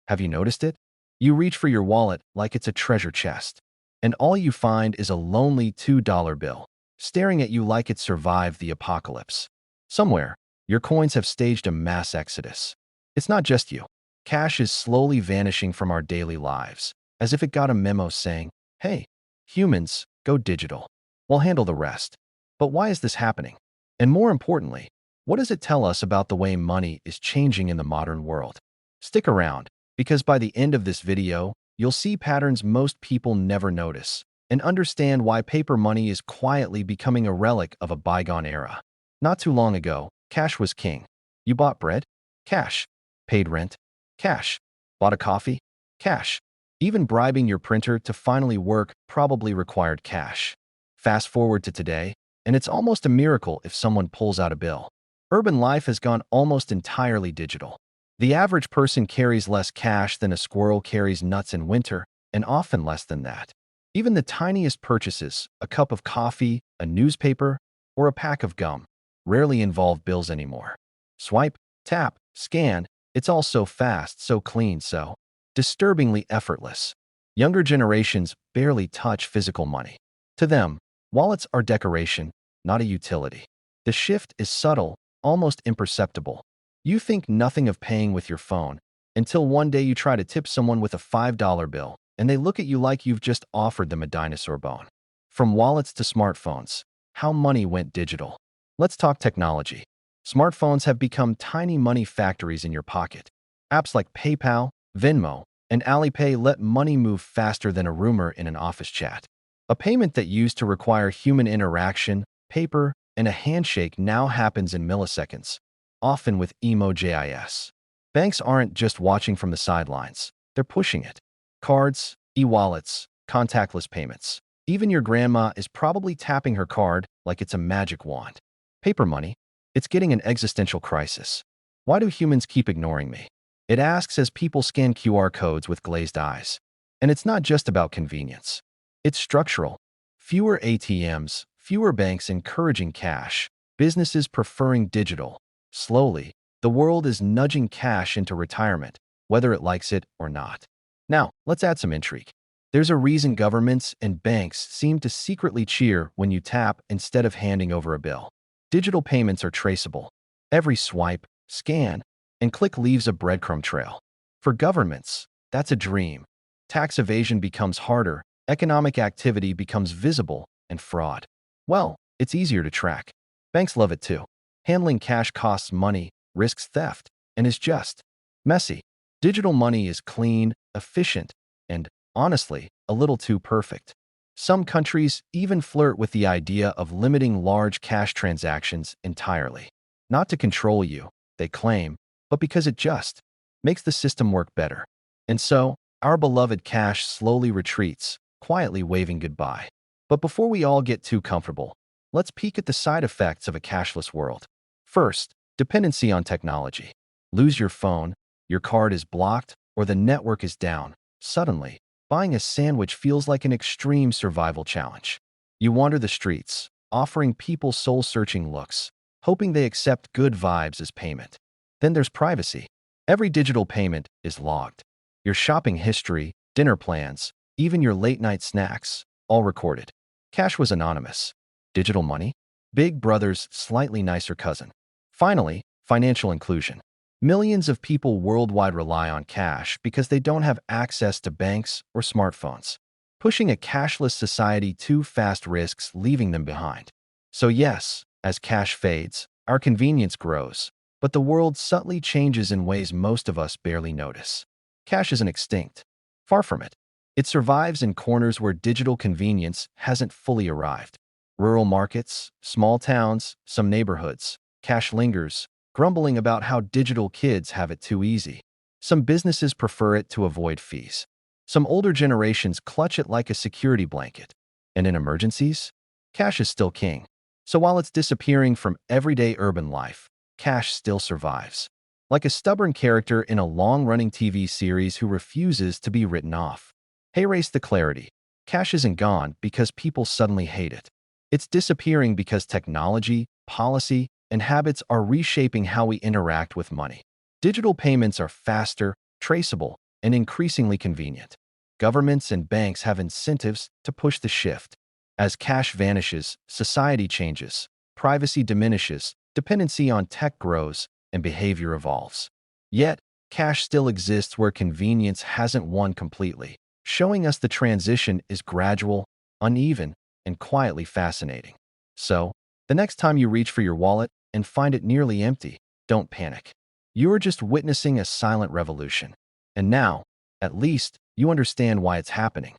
Have you noticed it? You reach for your wallet like it's a treasure chest, and all you find is a lonely $2 bill, staring at you like it survived the apocalypse. Somewhere, your coins have staged a mass exodus. It's not just you. Cash is slowly vanishing from our daily lives, as if it got a memo saying, "Hey, humans, go digital. We'll handle the rest." But why is this happening? And more importantly, what does it tell us about the way money is changing in the modern world? Stick around, because by the end of this video, you'll see patterns most people never notice and understand why paper money is quietly becoming a relic of a bygone era. Not too long ago, cash was king. You bought bread? Cash. Paid rent? Cash. Bought a coffee? Cash. Even bribing your printer to finally work probably required cash. Fast forward to today, and it's almost a miracle if someone pulls out a bill. Urban life has gone almost entirely digital. The average person carries less cash than a squirrel carries nuts in winter, and often less than that. Even the tiniest purchases, a cup of coffee, a newspaper, or a pack of gum, rarely involve bills anymore. Swipe, tap, scan, it's all so fast, so clean, so disturbingly effortless. Younger generations barely touch physical money. To them, wallets are decoration, not a utility. The shift is subtle, almost imperceptible. You think nothing of paying with your phone until one day you try to tip someone with a $5 bill and they look at you like you've just offered them a dinosaur bone. From wallets to smartphones, how money went digital. Let's talk technology. Smartphones have become tiny money factories in your pocket. Apps like PayPal, Venmo, and Alipay let money move faster than a rumor in an office chat. A payment that used to require human interaction, paper, and a handshake now happens in milliseconds, often with emojis. Banks aren't just watching from the sidelines, they're pushing it. Cards, e-wallets, contactless payments. Even your grandma is probably tapping her card like it's a magic wand. Paper money, it's getting an existential crisis. Why do humans keep ignoring me? It asks as people scan QR codes with glazed eyes. And it's not just about convenience. It's structural. Fewer ATMs, fewer banks encouraging cash, businesses preferring digital. Slowly, the world is nudging cash into retirement, whether it likes it or not. Now, let's add some intrigue. There's a reason governments and banks seem to secretly cheer when you tap instead of handing over a bill. Digital payments are traceable. Every swipe, scan, and click leaves a breadcrumb trail. For governments, that's a dream. Tax evasion becomes harder, economic activity becomes visible, and fraud, well, it's easier to track. Banks love it too. Handling cash costs money, risks theft, and is just messy. Digital money is clean, efficient, and, honestly, a little too perfect. Some countries even flirt with the idea of limiting large cash transactions entirely. Not to control you, they claim, but because it just makes the system work better. And so, our beloved cash slowly retreats, quietly waving goodbye. But before we all get too comfortable, let's peek at the side effects of a cashless world. First, dependency on technology. Lose your phone, your card is blocked, or the network is down. Suddenly, buying a sandwich feels like an extreme survival challenge. You wander the streets, offering people soul-searching looks, hoping they accept good vibes as payment. Then there's privacy. Every digital payment is logged. Your shopping history, dinner plans, even your late-night snacks, all recorded. Cash was anonymous. Digital money? Big Brother's slightly nicer cousin. Finally, financial inclusion. Millions of people worldwide rely on cash because they don't have access to banks or smartphones. Pushing a cashless society too fast risks leaving them behind. So yes, as cash fades, our convenience grows, but the world subtly changes in ways most of us barely notice. Cash isn't extinct. Far from it. It survives in corners where digital convenience hasn't fully arrived. Rural markets, small towns, some neighborhoods. Cash lingers, grumbling about how digital kids have it too easy. Some businesses prefer it to avoid fees. Some older generations clutch it like a security blanket. And in emergencies, cash is still king. So while it's disappearing from everyday urban life, cash still survives. Like a stubborn character in a long-running TV series who refuses to be written off. Erase the clarity. Cash isn't gone because people suddenly hate it. It's disappearing because technology, policy, and habits are reshaping how we interact with money. Digital payments are faster, traceable, and increasingly convenient. Governments and banks have incentives to push the shift. As cash vanishes, society changes, privacy diminishes, dependency on tech grows, and behavior evolves. Yet, cash still exists where convenience hasn't won completely, showing us the transition is gradual, uneven, and quietly fascinating. So, the next time you reach for your wallet and find it nearly empty, don't panic. You are just witnessing a silent revolution. And now, at least, you understand why it's happening.